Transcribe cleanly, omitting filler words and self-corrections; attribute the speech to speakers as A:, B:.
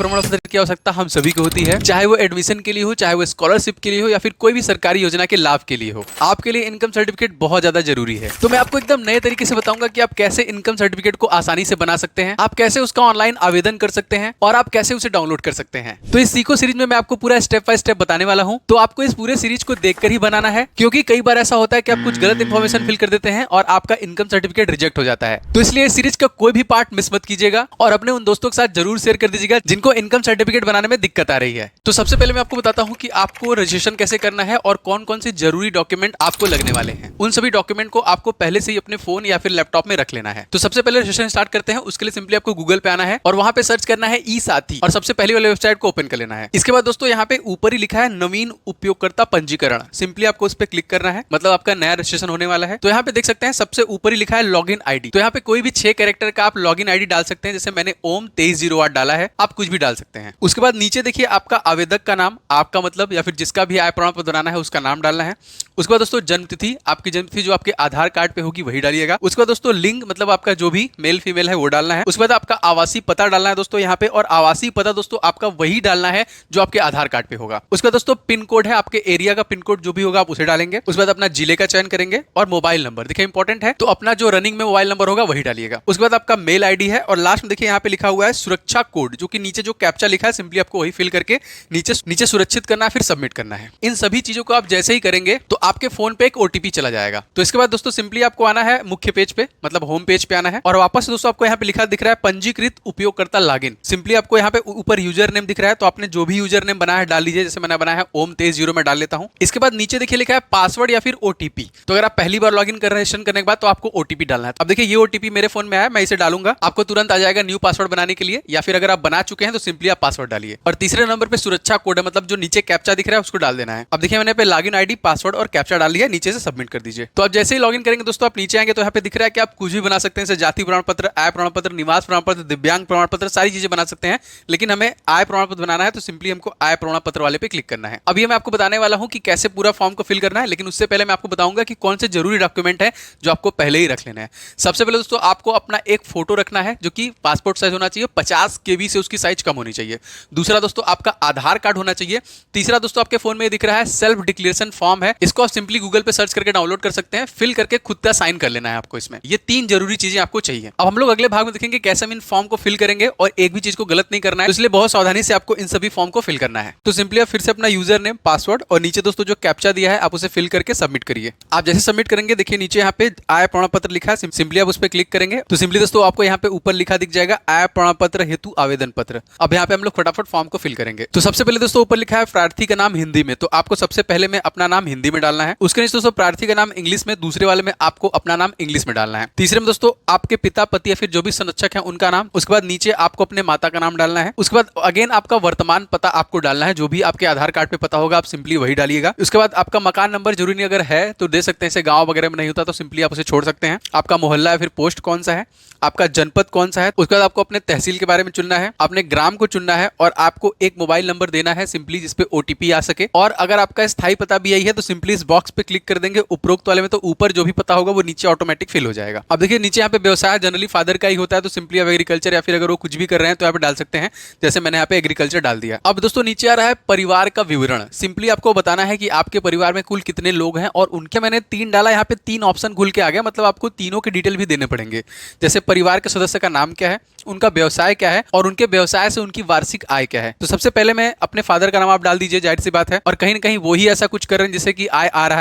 A: प्रमाण पत्र की आवश्यकता हम सभी को होती है, चाहे वो एडमिशन के लिए हो, चाहे वो स्कॉलरशिप के लिए हो, या फिर कोई भी सरकारी योजना के लाभ के लिए हो। आपके लिए इनकम सर्टिफिकेट बहुत ज्यादा जरूरी है। तो मैं आपको एकदम नए तरीके से बताऊंगा कि आप कैसे इनकम सर्टिफिकेट को आसानी से बना सकते हैं, आप कैसे उसका ऑनलाइन आवेदन कर सकते हैं और आप कैसे उसे डाउनलोड कर सकते हैं। तो इस सीखो सीरीज में मैं आपको पूरा स्टेप बाय स्टेप बताने वाला हूं। तो आपको इस पूरे सीरीज को देखकर ही बनाना है, क्योंकि कई बार ऐसा होता है कि आप कुछ गलत इंफॉर्मेशन फिल कर देते हैं और आपका इनकम सर्टिफिकेट रिजेक्ट हो जाता है। तो इसलिए इस सीरीज का कोई भी पार्ट मिस मत कीजिएगा और अपने उन दोस्तों के साथ जरूर शेयर कर दीजिएगा जिनको इनकम सर्टिफिकेट बनाने में दिक्कत आ रही है। तो सबसे पहले मैं आपको बताता हूं कि आपको रजिस्ट्रेशन कैसे करना है और कौन कौन से जरूरी डॉक्यूमेंट आपको लगने वाले हैं। उन सभी डॉक्यूमेंट को आपको पहले से ही अपने फोन या फिर लैपटॉप में रख लेना है। तो सबसे पहले रजिस्ट्रेशन स्टार्ट करते हैं। उसके लिए सिंपली आपको गूगल पे आना है और वहां पे सर्च करना है ई साथी और सबसे पहले वाले वेबसाइट को ओपन कर लेना है। इसके बाद दोस्तों यहाँ पे ऊपर ही लिखा है नवीन उपयोगकर्ता पंजीकरण, सिंपली आपको उस पर क्लिक करना है, मतलब आपका नया रजिस्ट्रेशन होने वाला है। तो यहाँ पे देख सकते हैं सबसे ऊपर ही लिखा है लॉगिन आईडी। तो यहाँ पे कोई भी 6 कैरेक्टर का आप लॉगिन आईडी डाल सकते हैं, जैसे मैंने ओम 2308 डाला है, आप कुछ भी डाल सकते हैं। उसके बाद नीचे देखिए आपका आवेदक का नाम, आपका मतलब या फिर जिसका भी आय प्रमाण पत्र बनाना है उसका नाम डालना है। उसके बाद दोस्तों जन्म तिथि, आपकी जन्म तिथि जो आपके आधार कार्ड पे होगी वही डालिएगा। उसके बाद दोस्तों लिंग, मतलब आपका जो भी मेल फीमेल है वो डालना है। उसके बाद आपका आवासीय पता डालना है दोस्तों यहाँ पे, और आवासीय पता दोस्तों आपका वही डालना है जो आपके आधार कार्ड पे होगा। उसके बाद दोस्तों पिन कोड है, आपके एरिया का पिन कोड जो भी होगा आप उसे डालेंगे। उसके बाद अपना जिले का चयन करेंगे और मोबाइल नंबर, देखिए इंपॉर्टेंट है, तो अपना जो रनिंग में मोबाइल नंबर होगा वही डालिएगा। उसके बाद आपका मेल आईडी है और लास्ट में देखिए यहाँ पे लिखा हुआ है सुरक्षा कोड, जो कि नीचे जो कैप्चा लिखा है सिंपली आपको वही फिल करके नीचे सुरक्षित करना है, फिर सबमिट करना है। इन सभी चीजों को आप जैसे ही करेंगे तो आपके फोन पे एक ओटीपी चला जाएगा। तो इसके बाद दोस्तों सिंपली आपको आना है मुख्य पेज पे, मतलब होम पेज पे आना है और वापस दोस्तों आपको यहाँ पे लिखा दिख रहा है पंजीकृत उपयोगकर्ता लॉगिन। सिंपली आपको यहाँ पे ऊपर यूजर नेम दिख रहा है, तो आपने जो भी यूजर नेम बनाया है डाल लीजिए, जैसे मैंने बनाया है ओम 2308 में डाल लेता हूँ। इसके बाद नीचे देखिए लिखा है पासवर्ड या फिर ओटीपी। तो अगर आप पहली बार लॉगिन कर रजिस्ट्रेशन करने के बाद तो आपको ओटीपी डालना है। अब देखिए ये ओटीपी मेरे फोन में आया, मैं इसे डालूंगा, आपको तुरंत आ जाएगा न्यू पासवर्ड बनाने के लिए, या फिर अगर आप बना चुके हैं तो सिंपली आप पासवर्ड डालिए। और तीसरे नंबर पे सुरक्षा कोड है, मतलब जो नीचे कैप्चा दिख रहा है उसको डाल देना है। अब देखिए मैंने पे लॉगिन आईडी, पासवर्ड और कैप्चा डाल लिया, नीचे से सबमिट कर दीजिए। तो आप जैसे ही लॉगिन करेंगे दोस्तों आप नीचे आएंगे तो यहाँ पे दिख रहा है कि आप कुछ भी बना सकते हैं, जैसे जाति प्रमाण पत्र, आय प्रमाण पत्र, निवास प्रमाण पत्र, दिव्यांग प्रमाण पत्र, सारी चीजें बना सकते हैं। लेकिन हमें आय प्रमाण पत्र बनाना है तो सिंपली हमको आय प्रमाण पत्र वाले पे क्लिक करना है। अभी मैं आपको बताने वाला हूं कि कैसे पूरा फॉर्म को फिल करना है, लेकिन उससे पहले मैं आपको बताऊंगा कि कौन से जरूरी डॉक्यूमेंट है जो आपको पहले ही रख लेना है। सबसे पहले दोस्तों आपको अपना एक फोटो रखना है जो कि पासपोर्ट साइज होना चाहिए, 50 KB से उसकी साइज कम होनी चाहिए। दूसरा दोस्तों आपका आधार कार्ड होना चाहिए। तीसरा दोस्तों आपके फोन में दिख रहा है सेल्फ डिक्लेरेशन फॉर्म है, इसको आप सिंपली गूगल पे सर्च करके डाउनलोड कर सकते हैं, फिल करके खुद का साइन कर लेना है आपको इसमें। ये 3 जरूरी चीजें आपको चाहिए। अब हम लोग अगले भाग में देखेंगे कैसे हम इन फॉर्म को फिल करेंगे और एक भी चीज को गलत नहीं करना है, तो इसलिए बहुत सावधानी से आपको इन सभी फॉर्म को फिल करना है। तो सिंपली आप फिर से अपना यूजर नेम, पासवर्ड और नीचे दोस्तों जो कैप्चा दिया है आप उसे फिल करके सबमिट करिए। आप जैसे सबमिट करेंगे देखिए नीचे यहाँ पे आय प्रमाण पत्र लिखा है, सिंपली आप उस पर क्लिक करेंगे तो सिंपली दोस्तों आपको यहाँ पे ऊपर लिखा दिख जाएगा आय प्रमाण पत्र हेतु आवेदन पत्र। अब यहाँ पे हम लोग फटाफट फॉर्म को फिल करेंगे। तो सबसे पहले दोस्तों ऊपर लिखा है प्रार्थी का नाम हिंदी में, तो आपको सबसे पहले में अपना नाम हिंदी में डालना है। उसके नीचे दोस्तों प्रार्थी का नाम इंग्लिश में, दूसरे वाले में आपको अपना नाम इंग्लिश में डालना है। तीसरे में दोस्तों आपके पिता, पति या फिर जो भी संरक्षक है उनका नाम। उसके बाद नीचे आपको अपने माता का नाम डालना है। उसके बाद अगेन आपका वर्तमान पता आपको डालना है, जो भी आपके आधार कार्ड पे पता होगा आप सिंपली वही डालिएगा। उसके बाद आपका मकान नंबर जरूरी नहीं, अगर है तो दे सकते हैं, जैसे गांव वगैरह में नहीं होता तो सिंपली आप उसे छोड़ सकते हैं। आपका मोहल्ला या फिर पोस्ट कौन सा है, आपका जनपद कौन सा है। उसके बाद आपको अपने तहसील के बारे में चुनना है, अपने ग्राम को चुनना है और आपको एक मोबाइल नंबर देना है सिंपली जिसपे ओटीपी आ सके। और अगर आपका स्थायी पता भी यही है तो सिंपली इस बॉक्स पे क्लिक कर देंगे उपरोक्त वाले में, तो ऊपर जो भी पता होगा वो नीचे ऑटोमेटिक फिल हो जाएगा। अब देखिए नीचे यहाँ पे व्यवसाय जनरली फादर का ही होता है, तो सिंपली आप एग्रीकल्चर या फिर अगर वो कुछ भी कर रहे हैं तो यहाँ पे डाल सकते हैं, जैसे मैंने यहाँ पे एग्रीकल्चर डाल दिया। अब दोस्तों नीचे आ रहा है परिवार का विवरण, सिंपली आपको बताना है कि आपके परिवार में कुल कितने लोग हैं और उनके मैंने 3 डाला, यहाँ पे 3 ऑप्शन खुल के आ गया, मतलब आपको तीनों के डिटेल भी देने पड़ेंगे, जैसे परिवार के सदस्य का नाम क्या है, उनका व्यवसाय क्या है और उनके व्यवसाय से उनकी वार्षिक आय क्या है। तो सबसे पहले मैं अपने फादर का नाम आप डाल दीजिए, जाहिर सी बात है, और कहीं ना कहीं वही ऐसा कुछ कर रहे हैं जिससे कि आय आ रहा है।